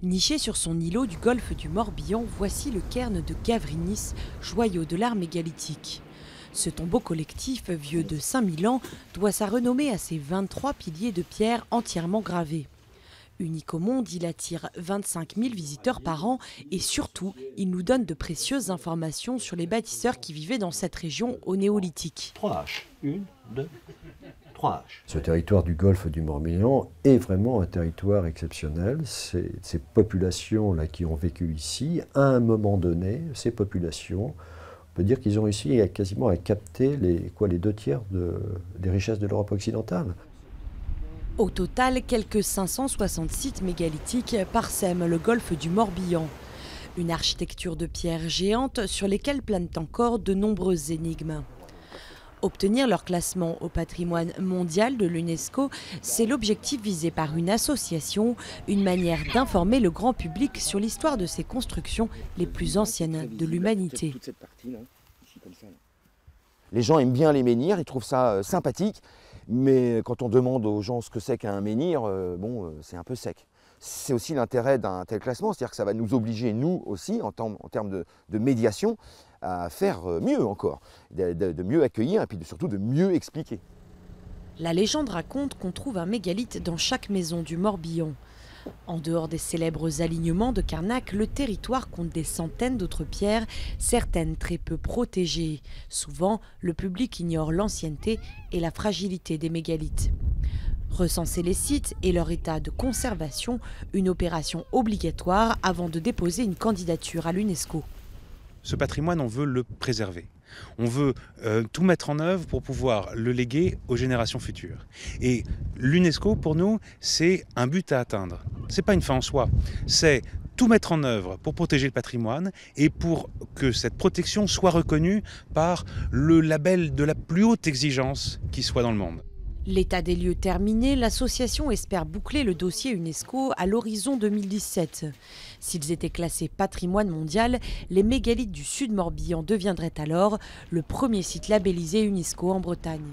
Niché sur son îlot du golfe du Morbihan, voici le cairn de Gavrinis, joyau de l'art mégalithique. Ce tombeau collectif, vieux de 5000 ans, doit sa renommée à ses 23 piliers de pierre entièrement gravés. Unique au monde, il attire 25 000 visiteurs par an et surtout, il nous donne de précieuses informations sur les bâtisseurs qui vivaient dans cette région au néolithique. 3 H. 1, 2, 3 H. Ce territoire du golfe du Morbihan est vraiment un territoire exceptionnel. Ces populations-là qui ont vécu ici, à un moment donné, ces populations, on peut dire qu'ils ont réussi quasiment à capter les 2/3 des richesses de l'Europe occidentale. Au total, quelques 560 sites mégalithiques parsèment le golfe du Morbihan. Une architecture de pierre géante sur lesquelles planent encore de nombreuses énigmes. Obtenir leur classement au patrimoine mondial de l'UNESCO, c'est l'objectif visé par une association, une manière d'informer le grand public sur l'histoire de ces constructions les plus anciennes de l'humanité. Les gens aiment bien les menhirs, ils trouvent ça sympathique, mais quand on demande aux gens ce que c'est qu'un menhir, c'est un peu sec. C'est aussi l'intérêt d'un tel classement, c'est-à-dire que ça va nous obliger, nous aussi, en termes de médiation, à faire mieux encore, de mieux accueillir et puis surtout de mieux expliquer. La légende raconte qu'on trouve un mégalithe dans chaque maison du Morbihan. En dehors des célèbres alignements de Karnak, le territoire compte des centaines d'autres pierres, certaines très peu protégées. Souvent, le public ignore l'ancienneté et la fragilité des mégalithes. Recenser les sites et leur état de conservation, une opération obligatoire avant de déposer une candidature à l'UNESCO. Ce patrimoine, on veut le préserver. On veut tout mettre en œuvre pour pouvoir le léguer aux générations futures. Et l'UNESCO, pour nous, c'est un but à atteindre. Ce n'est pas une fin en soi. C'est tout mettre en œuvre pour protéger le patrimoine et pour que cette protection soit reconnue par le label de la plus haute exigence qui soit dans le monde. L'état des lieux terminé, l'association espère boucler le dossier UNESCO à l'horizon 2017. S'ils étaient classés patrimoine mondial, les mégalithes du Sud Morbihan deviendraient alors le premier site labellisé UNESCO en Bretagne.